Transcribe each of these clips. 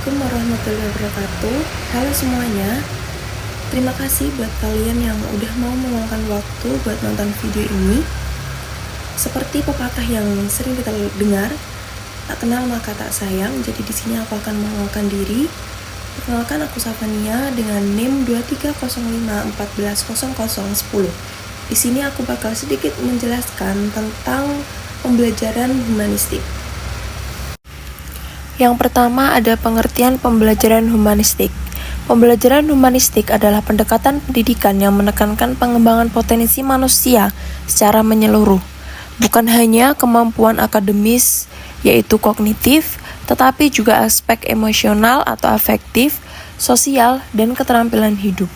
Assalamualaikum warahmatullahi wabarakatuh. Halo semuanya. Terima kasih buat kalian yang udah mau meluangkan waktu buat nonton video ini. Seperti pepatah yang sering kita dengar, tak kenal maka tak sayang. Jadi di sini aku akan mengenalkan diri. Perkenalkan, aku Safania dengan NIM 2305140010. Di sini aku bakal sedikit menjelaskan tentang pembelajaran humanistik. Yang pertama ada pengertian pembelajaran humanistik. Pembelajaran humanistik adalah pendekatan pendidikan yang menekankan pengembangan potensi manusia secara menyeluruh. Bukan hanya kemampuan akademis, yaitu kognitif, tetapi juga aspek emosional atau afektif, sosial, dan keterampilan hidup.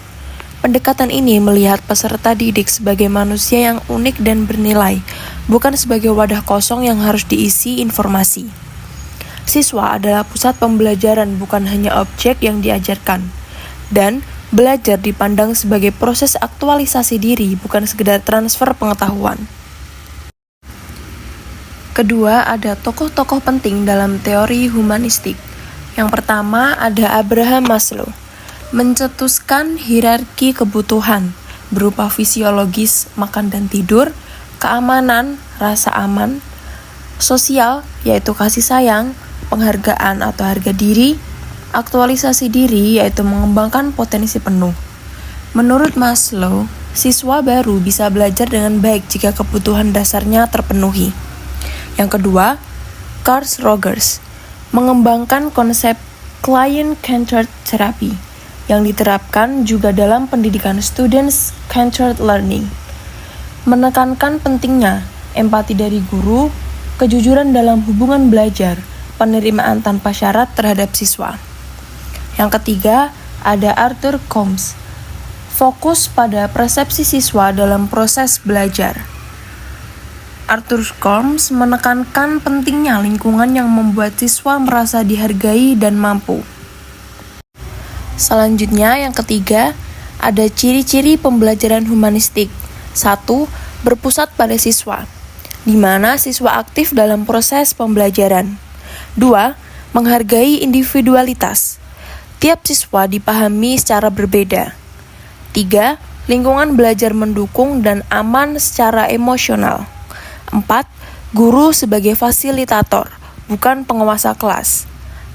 Pendekatan ini melihat peserta didik sebagai manusia yang unik dan bernilai, bukan sebagai wadah kosong yang harus diisi informasi. Siswa adalah pusat pembelajaran, bukan hanya objek yang diajarkan. Dan belajar dipandang sebagai proses aktualisasi diri, bukan sekedar transfer pengetahuan. Kedua, ada tokoh-tokoh penting dalam teori humanistik. Yang pertama ada Abraham Maslow, mencetuskan hierarki kebutuhan berupa fisiologis, makan dan tidur, keamanan, rasa aman, sosial, yaitu kasih sayang, penghargaan atau harga diri, aktualisasi diri, yaitu mengembangkan potensi penuh. Menurut Maslow, siswa baru bisa belajar dengan baik jika kebutuhan dasarnya terpenuhi. Yang kedua, Carl Rogers mengembangkan konsep client-centered therapy yang diterapkan juga dalam pendidikan student-centered learning. Menekankan pentingnya empati dari guru, kejujuran dalam hubungan belajar, penerimaan tanpa syarat terhadap siswa. Yang ketiga, ada Arthur Combs, fokus pada persepsi siswa dalam proses belajar. Arthur Combs menekankan pentingnya lingkungan yang membuat siswa merasa dihargai dan mampu. Selanjutnya, yang ketiga, ada ciri-ciri pembelajaran humanistik. 1. Berpusat pada siswa, di mana siswa aktif dalam proses pembelajaran. 2. Menghargai individualitas. Tiap siswa dipahami secara berbeda. 3. Lingkungan belajar mendukung dan aman secara emosional. 4. Guru sebagai fasilitator, bukan penguasa kelas.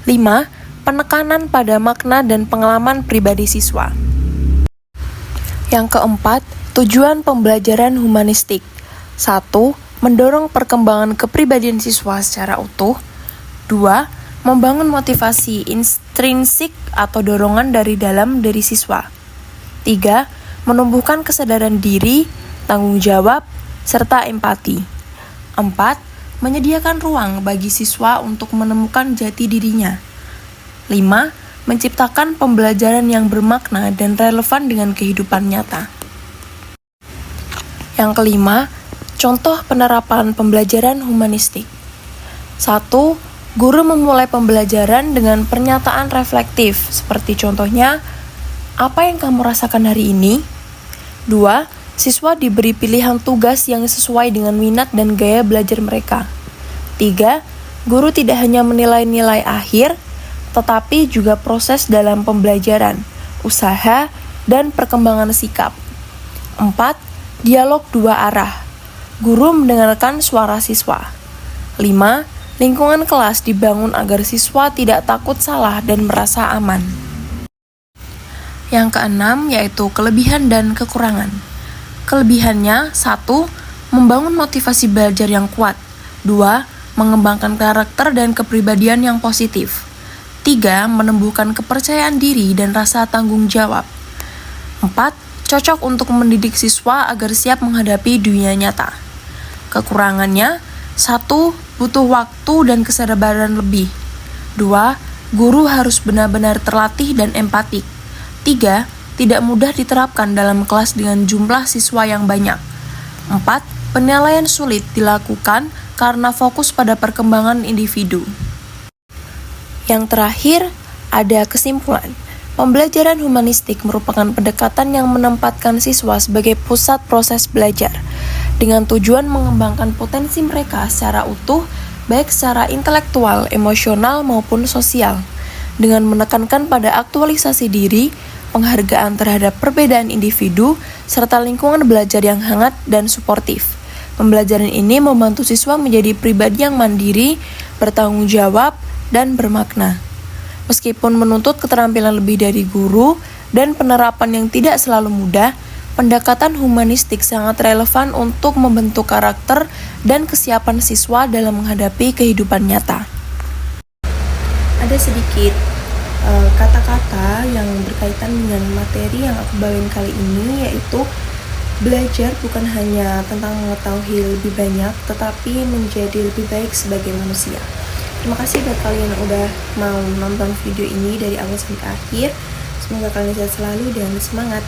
5. Penekanan pada makna dan pengalaman pribadi siswa. Yang keempat, tujuan pembelajaran humanistik. 1. Mendorong perkembangan kepribadian siswa secara utuh. 2. Membangun motivasi intrinsik atau dorongan dari dalam diri siswa. 3. Menumbuhkan kesadaran diri, tanggung jawab, serta empati. 4. Menyediakan ruang bagi siswa untuk menemukan jati dirinya. 5. Menciptakan pembelajaran yang bermakna dan relevan dengan kehidupan nyata. Yang kelima, contoh penerapan pembelajaran humanistik. 1. Guru memulai pembelajaran dengan pernyataan reflektif, seperti contohnya, apa yang kamu rasakan hari ini? 2. Siswa diberi pilihan tugas yang sesuai dengan minat dan gaya belajar mereka. 3. Guru tidak hanya menilai nilai akhir, tetapi juga proses dalam pembelajaran, usaha, dan perkembangan sikap. 4. Dialog dua arah. Guru mendengarkan suara siswa. 5. Lingkungan kelas dibangun agar siswa tidak takut salah dan merasa aman. Yang keenam yaitu kelebihan dan kekurangan. Kelebihannya, 1. Membangun motivasi belajar yang kuat. 2. Mengembangkan karakter dan kepribadian yang positif. 3. Menumbuhkan kepercayaan diri dan rasa tanggung jawab. 4. Cocok untuk mendidik siswa agar siap menghadapi dunia nyata. Kekurangannya, 1. Butuh waktu dan kesabaran lebih. 2. Guru harus benar-benar terlatih dan empatik. 3. Tidak mudah diterapkan dalam kelas dengan jumlah siswa yang banyak. 4. Penilaian sulit dilakukan karena fokus pada perkembangan individu. Yang terakhir, ada kesimpulan. Pembelajaran humanistik merupakan pendekatan yang menempatkan siswa sebagai pusat proses belajar, dengan tujuan mengembangkan potensi mereka secara utuh, baik secara intelektual, emosional, maupun sosial. dengan menekankan pada aktualisasi diri, penghargaan terhadap perbedaan individu, serta lingkungan belajar yang hangat dan suportif. Pembelajaran ini membantu siswa menjadi pribadi yang mandiri, bertanggung jawab, dan bermakna. Meskipun menuntut keterampilan lebih dari guru dan penerapan yang tidak selalu mudah, pendekatan humanistik sangat relevan untuk membentuk karakter dan kesiapan siswa dalam menghadapi kehidupan nyata. Ada sedikit kata-kata yang berkaitan dengan materi yang aku bawain kali ini, yaitu belajar bukan hanya tentang mengetahui lebih banyak, tetapi menjadi lebih baik sebagai manusia. Terima kasih buat kalian yang udah mau nonton video ini dari awal sampai akhir. Semoga kalian sehat selalu dan semangat.